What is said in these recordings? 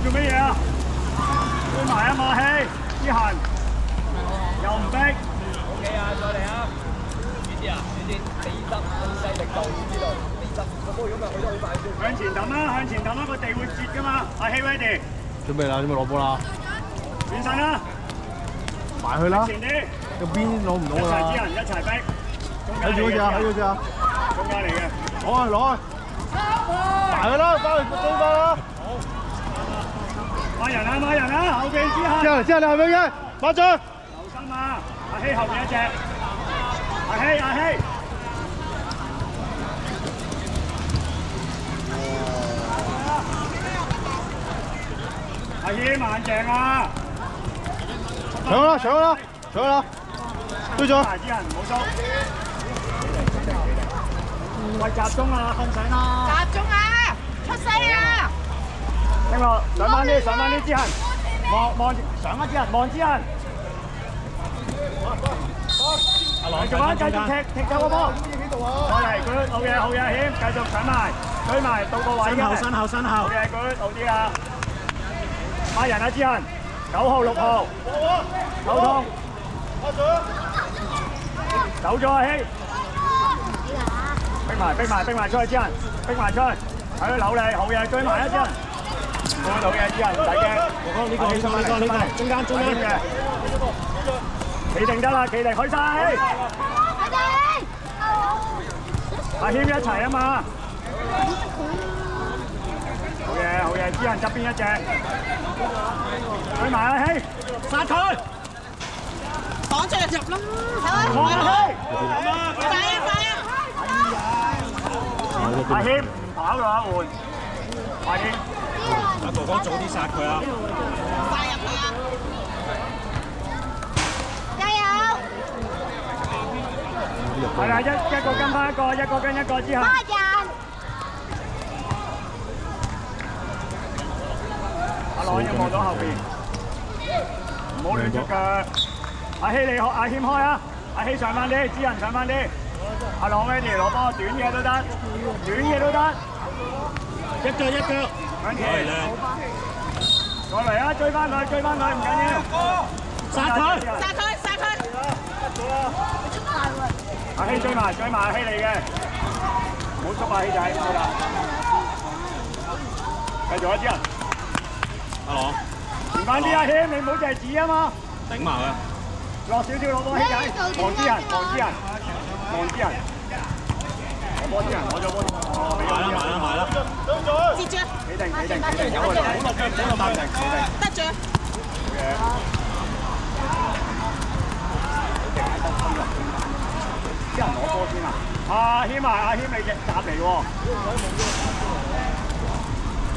做乜嘢啊？追埋啊馬希，之行又唔逼。OK 啊，再嚟啊！遠啲啊，遠啲，地質控制力度呢度，地質個波如果咪去得好快先。向前揼啦，向前揼啦，個地會折噶嘛。阿希 ready。準備啦，準備攞波啦。轉身啦，埋去啦。前啲，個邊攞唔到㗎啦。一齊之人一齊逼。睇住嗰隻啊，睇住嗰隻啊。中間嚟嘅。攞啊攞啊！埋去啦，翻去追翻啦。孖人啊孖人啊，後邊之下。之後你後邊嘅，馬將。留心啊！阿希後邊一隻。阿希。阿希慢鏡啊！上啦！追咗。大之人唔好縮。喂，集中啊！瞓醒啦！集中啊！出聲啊！聽落，上翻啲之行，望上翻之行，望之行。繼續踢走個波。過嚟 ，good， 好嘢，謙，繼續搶埋，追埋到個位嘅。身後。好嘢 ，good， 好啲啊！孖人啊，之行，9號、6號，溝通。走咗啊，希。逼埋出去之行，逼埋出去，喺度扭你，好嘢，追埋一之行。好嘢，之行唔使驚。呢個，中間嘅。企定得啦，企定，去晒。阿謙一齊啊嘛。好嘢，之行側邊一隻。追埋阿希，殺佢。擋住入啦。望阿希。快啊！阿謙唔跑啦，換。阿謙。阿哥哥早啲殺佢啊！快入去啊！加油！係啦，一個跟翻一個，一個跟一個之後。孖人。阿朗要望到後邊，唔好亂出腳。阿希你學阿謙開啊！阿希上翻啲，之人上翻啲。阿朗 ready 攞波，短嘢都得。一腳。過嚟啊！追翻佢，唔緊要。殺佢！阿希追埋阿希嚟嘅，唔好捉阿希仔，好啦。繼續啊，之人。阿朗。前翻啲阿希，你唔好淨係指啊嘛。頂埋佢。落少少攞波希仔，望之人。攞波之人，攞咗波。埋啦。接住。企定，有啊，好落腳，得住。好嘢。啲人攞波先啊！阿謙你隻閘嚟喎。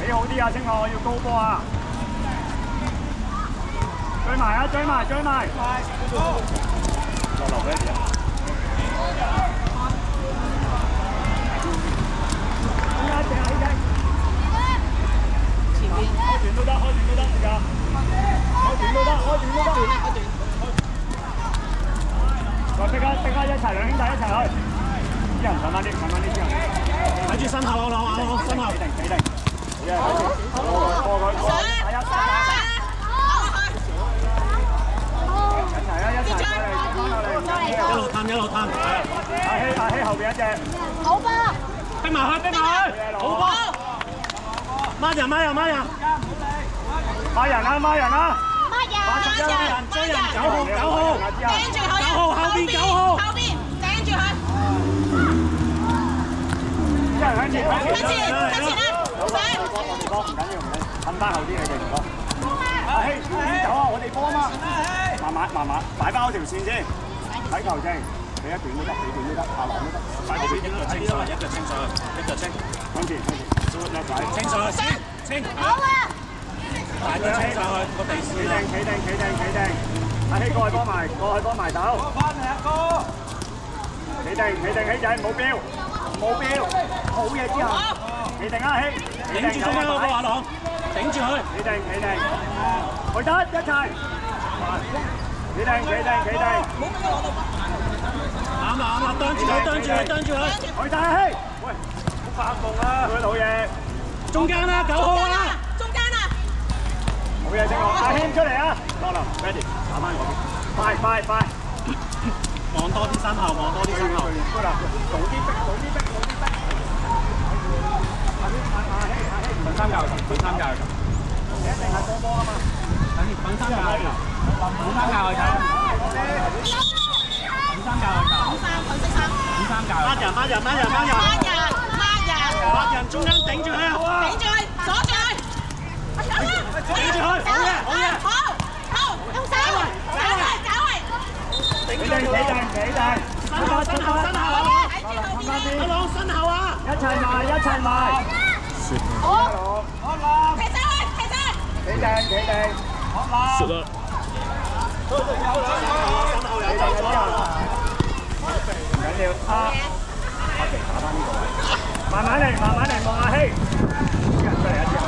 俾好啲啊，星我要高波啊！追埋。落俾一啲啊！前邊開短都得，而家開短都得。再逼下一齊，兩兄弟一齊去。啲人上翻啲之後，睇住身後，身後。企定。好嘢，過佢。一齊一路探。阿希後邊一隻。好波。逼埋去。好波。孖人。孖人啊！追人9號，頂住佢，9號後邊頂住佢。一人向前啦！唔緊要，冚翻後啲你哋唔該。阿希，走啊！我哋波啊嘛。慢慢，擺翻嗰條線先。睇球證，你一段都得，下籃都得。擺後邊一腳清上去，向前，清上去，清。好啊！大腳清上去個地線啦！企定！阿希過去幫埋手。翻嚟阿哥！企定，希仔唔好飆，好嘢之後。企定啊希！影住中間嗰個阿朗，頂住佢，企定，去得一齊，企定，冇俾佢攞到。啱，啄住佢，去大氣，喂，好發夢啊，佢老嘢，中間啦，9號啊，冇嘢正落，阿謙出嚟啊，落啦 ，ready， 打翻嗰邊，快，望多啲身後，早啲逼，粉三教，你一定係波啊嘛，粉三教，粉三教，8人中間頂住佢啊！頂住佢，鎖住佢，頂住佢，好嘢！好，用手，走位，企定，身後，阿朗身後啊！一齊埋，好，踢走佢，企定，好啦，身後有走唔緊要啊！打翻呢個位，慢慢嚟，望下希，啲人出嚟一啲啊！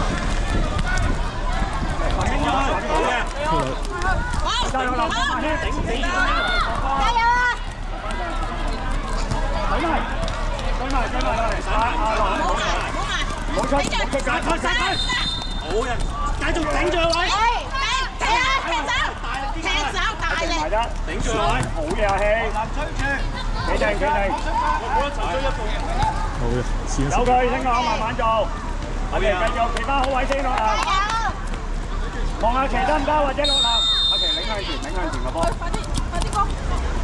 頂咗佢，好嘅，加油，望下希，頂住佢，加油啊！追埋落嚟，冇出，好人，繼續頂住個位，踢走，大力，頂住個位，好嘢啊希！企定，我一齊追一步。好嘅，有佢，聽講慢慢做。我哋繼續企翻好位先落籃。望下旗得唔得，或者落籃。阿旗領向前個波。快啲過。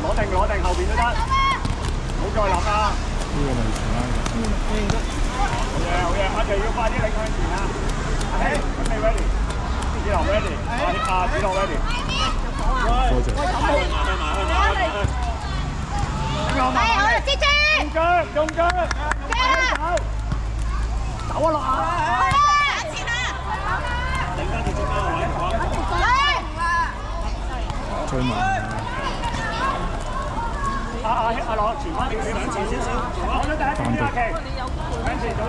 攞定後邊都得，唔好再諗啦。呢個咪前啦。好嘢，阿旗要快啲領向前啊！阿希，準備 ready， 子龍 ready， 子龍 ready。多謝。係，接住！用腳，走啊落啊！前啊！頂翻條中間位，追埋。阿樂前翻條上前少少，攞咗第一點阿奇，向前早啲。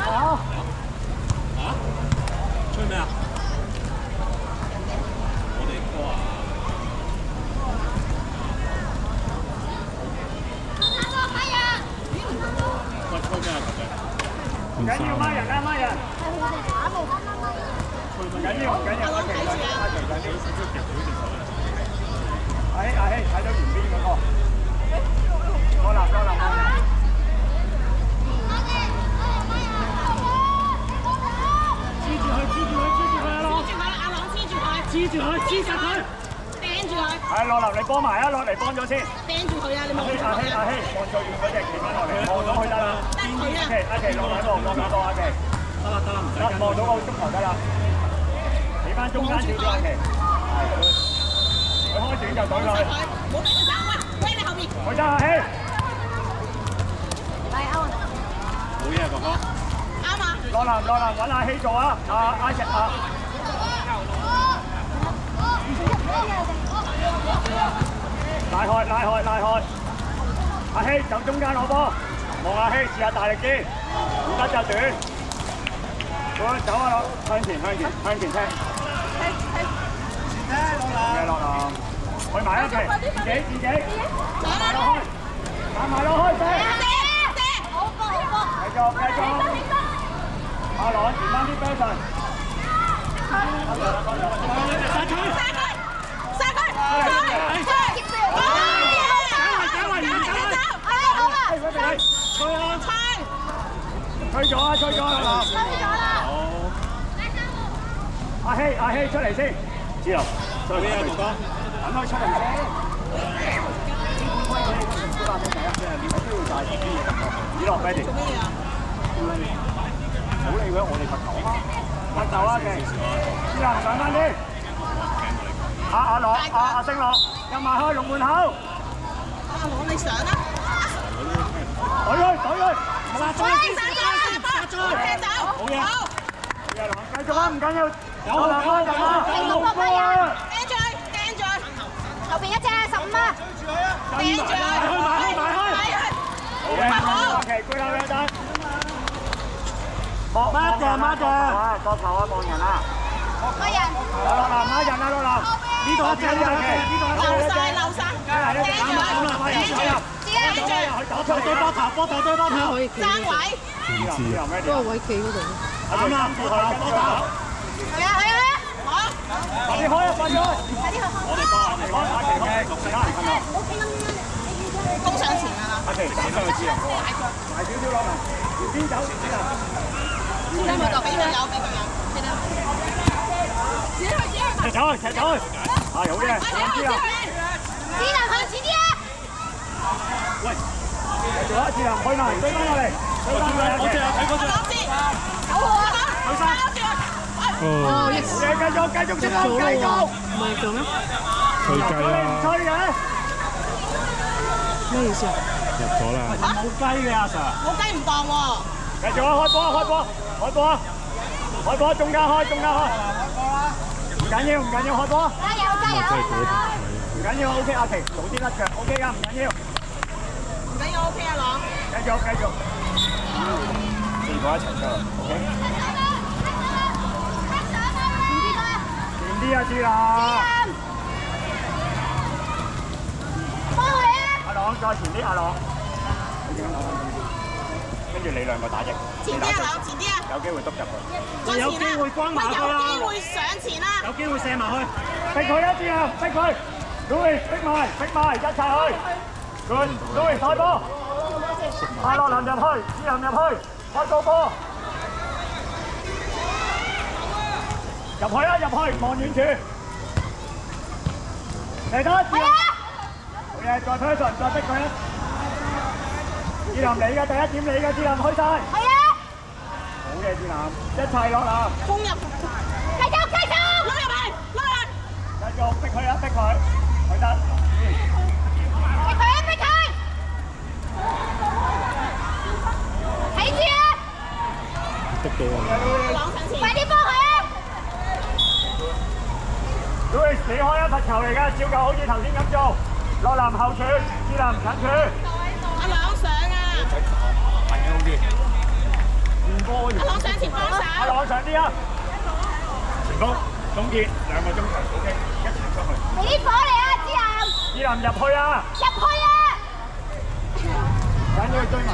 好。吹咩啊？我哋歌啊！喂，吹咩啊？唔緊要，孖人。唔緊要，阿奇仔，阿希睇到前邊嗰個，多立。黐住佢，黐實佢，掟住佢。係落嚟，你幫埋啊！落嚟幫咗先。掟住佢啊！你望住佢。阿希，望最遠嗰隻企翻落嚟，望到佢得啦。阿奇落兩個，阿奇。得啦，唔使。望到個足球得啦。企翻中間少少，阿奇。佢開短就懟佢。冇俾佢走啊！喺你後邊。佢得阿希。係歐文。好嘢，哥哥。啱啊！落籃，揾阿希做啊！阿石啊！拉開！阿希就中間攞波，望阿希試下大力啲，唔得就短。好，走啊落，向前踢。落籃，去埋一齊，自己。打埋落去，射！好波！繼續。阿朗前翻啲 person。殺佢！吹咗啦！好。阿希出嚟先，知道。出嚟邊啊，哥哥？等佢出嚟先。子樂 ready。好理佢，我哋罰球啊！罰球啊，嘅。子樂上翻啲。阿星樂，入埋去龍門口。阿朗你上啦！懟佢！殺咗！好嘢！繼續啊，唔緊要。有波啊！掟住佢！後邊一隻15啊！掟住埋去。OK， 居後兩陣。孖隻，個頭啊，望人啊！乜人？落籃孖人啊，落籃。呢度一隻，漏晒，對波頭可以企。爭位。嗰個位企嗰度。啱啦，波頭。係啊，好。快啲開啊！快啲開！我哋幫阿奇開，阿奇開，其他人瞓啦。攻上前啊！阿奇打上去自由波，埋少少落嚟，邊走邊啊！俾佢有。踢走去，啊有嘅，知啦。智能向前啲啊！喂，做一次啊，開埋，追翻落嚟，我隻睇嗰隻。9號啊！去晒。哦，繼續先啦，繼續。唔係做咩？吹雞啦！唔吹嘅。咩意思啊？入咗啦！冇雞嘅阿 Sir。冇雞唔當喎。繼續啊！開波！中間開。唔緊要，開波。加油！唔緊要 ，OK， 阿奇，早啲甩腳 ，OK 噶，唔緊要。唔緊要 OK 啊，朗。繼續。四個一齊出 ，OK。前啲啊，知啦。幫佢啊！阿朗再前啲，阿朗。跟住你兩個打翼。前啲啊，朗，前啲啊。有機會篤入去。有機會關埋佢啦。有機會上前啦。有機會射埋去。逼佢一啲啊！逼佢 ，Louis 逼埋，一齊去。Good，Louis 開波。阿樂林入去，志林入去，開個波。入去，望遠處。嚟得，志林。好嘢，再 person， 再逼佢啦。志林你嘅第一點，你嘅志林開晒。係啊。好嘢，志林，一齊落啦。攻入。繼續，攞入嚟。繼續逼佢啊！逼佢，去得。逼佢！睇住啊！逼到啊！快啲幫佢啊 ！Louis 你開一罰球嚟㗎，照舊好似頭先咁做。落籃後處，志林近處。阿朗上啊！係嘅，好啲。練波完。阿朗上前幫手。阿朗上啲啊！成功。總結2個鐘頭 ，OK， 一齊出去。俾啲火嚟啊，志林入去啊！緊要追埋。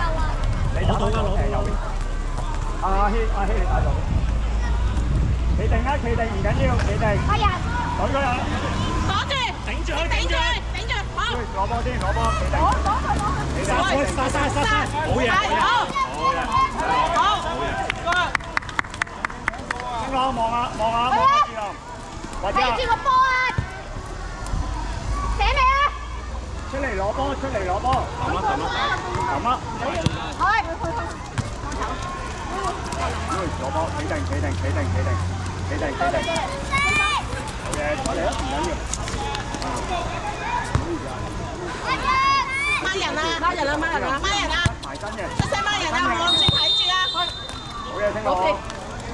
你打到㗎，右邊。阿希你打到。企定，唔緊要，企定。阿人。攞咗人。擋住。頂住，好。攞波先，企定。企定。殺！好嘢。先講望下志林。或者睇住個波啊！寫未啊？出嚟攞波。撳啦。去。攞波，企定。好嘢，過嚟啊，唔緊要。孖人啊！埋身嘅。出聲孖人啊！望住睇住啊！好嘢，聽我。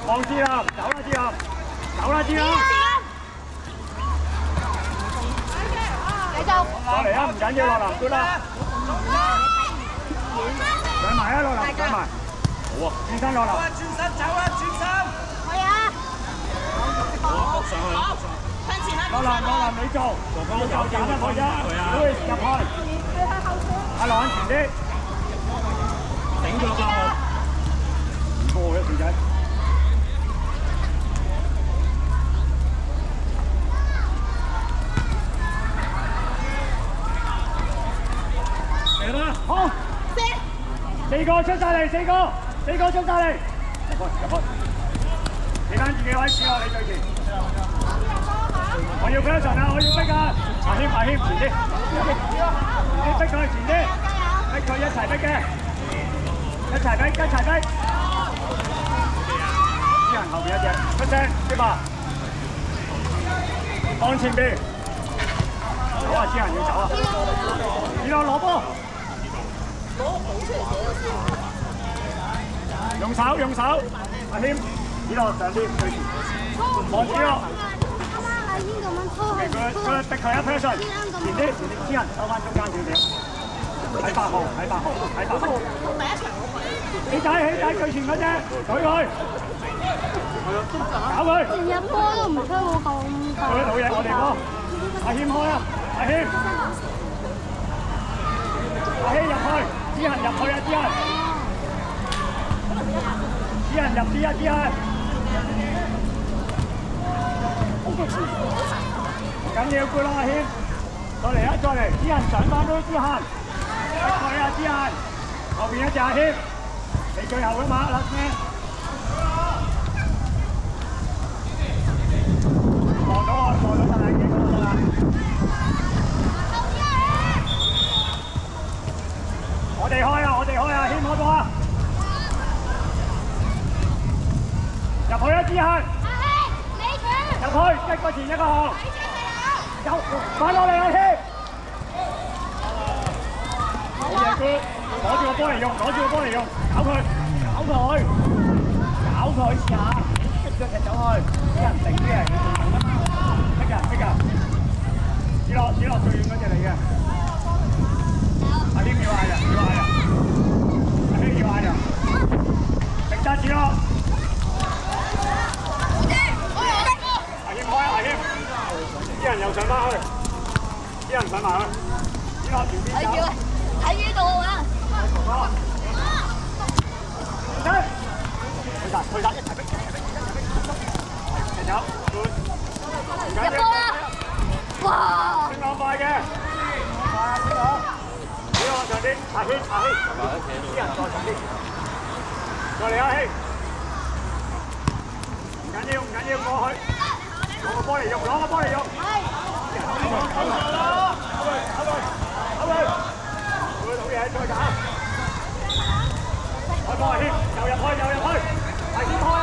望志林，走啦，志林。繼續。落嚟啊，唔緊要，落籃都得。上埋啊，落籃上埋。好啊，轉身落籃。可以啊！好，向前啦！落籃你做，要有揀得佢啫。Louis入去。阿朗前啲。頂住個包。唔過嘅條仔。好，4個出晒嚟，4個出晒嚟，入去，你揀自己位置咯，你最前。我要 person 啊，我要逼啊，阿謙前啲，你逼佢前啲，逼佢一齊逼嘅，一齊逼，啲人後邊一隻，出聲，接吧，往前邊，走啊，啲人要走啊，然後攞波。用手，阿謙，呢度上啲最前，望住咯，阿英咁樣拖係佢逼佢一 person，前啲啲人收翻中間少少。喺8號，喺8號，喺8號。第一場起仔最前嗰隻，舉佢，搞佢。連入波都唔吹我咁大。佢老嘢，我哋波。阿謙開啊，阿謙。阿希入去，只人入去啊，只人。只人入啲啊，只人。唔緊要，攰啦，阿謙。再嚟啊，再嚟，只人上翻都只行。佢啊，只人。後邊一隻阿謙。你最後㗎嘛，嗱咩？望到啊，望到但係幾多得啦？我哋開啊，我哋開啊，謙開波啊！入去啊，之行！入去，一個前一個後。有，翻落嚟啊，謙！好嘢，哥！攞住個波嚟用，攞住個波嚟用，搞佢，搞佢，搞佢試下，逼咗踢走去，啲人定啲人，逼㗎，指落最遠嗰隻嚟嘅，阿謙要嗌啊，阿謙要嗌啊，定揸指落，阿謙開啊，阿謙，啲人又上翻去，啲人上埋去，指落前邊走。喺呢度啊！退曬一齊逼，走，入波啦！哇！升咁快嘅，快升到，呢個長啲，阿希，啲人再長啲，再嚟阿希，唔緊要，過去，攞個波嚟用，好嘢，再搞，開波阿希，又入去，阿希開啊，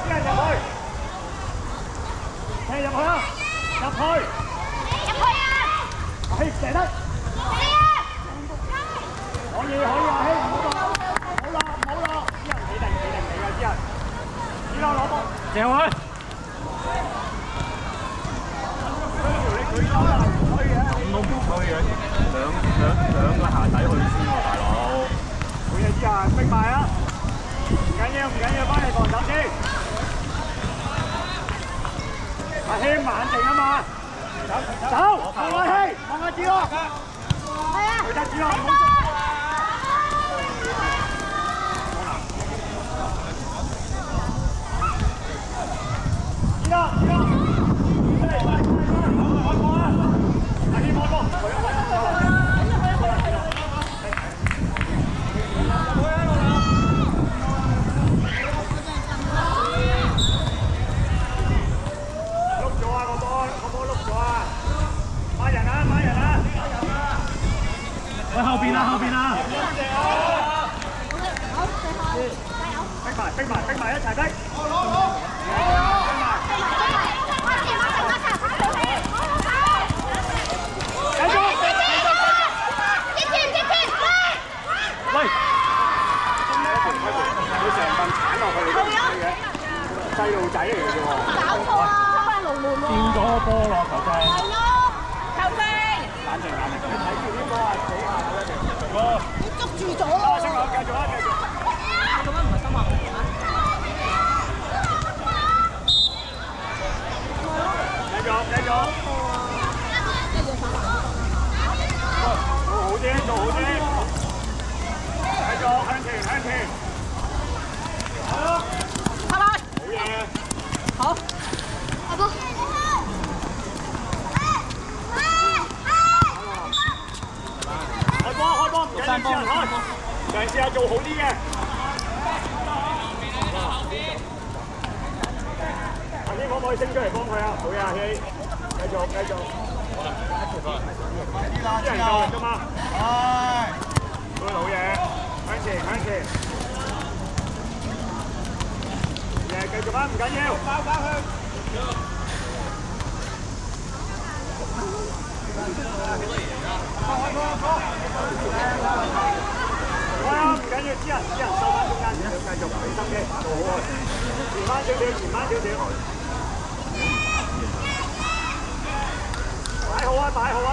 啲人入去，踢入去啊，入去啊，阿希射得，可以阿希，唔好落，啲人企定㗎，啲人，只攞波，掟佢，你舉手啦，唔可以嘅，咁都唔可以嘅，兩個下底去先喎，大佬。好嘢，之後逼埋啊！唔緊要，翻嚟防守先。阿希慢定啊嘛，走，望阿希，望阿子樂，係啊，佢得子樂，子樂，出嚟，開波啊！阿希開波，喂，後邊啊！逼埋一齊逼！喂！佢成份鏟落去你嘅，細路仔嚟嘅啫喎！搞錯啊！翻龍門喎！掉咗個波落球證。係咯，球證。冷靜，你睇住呢個啊，死下你捉住咗咯！繼續啊！做乜唔係深啊？繼續。做好啲。繼續向前。拜拜。好嘢。好。阿波。開波唔緊要，嘗試下做好啲嘅。阿希可唔可以升出嚟幫佢啊？好嘢，阿希，繼續。啲人夠力㗎嘛？係。好嘢，向前。嘢，繼續啊，唔緊要。包佢。開啊！唔緊要，啲人收翻中間。要繼續俾心機，打到好開。前翻少少，前翻少少。擺好啊，擺好啊！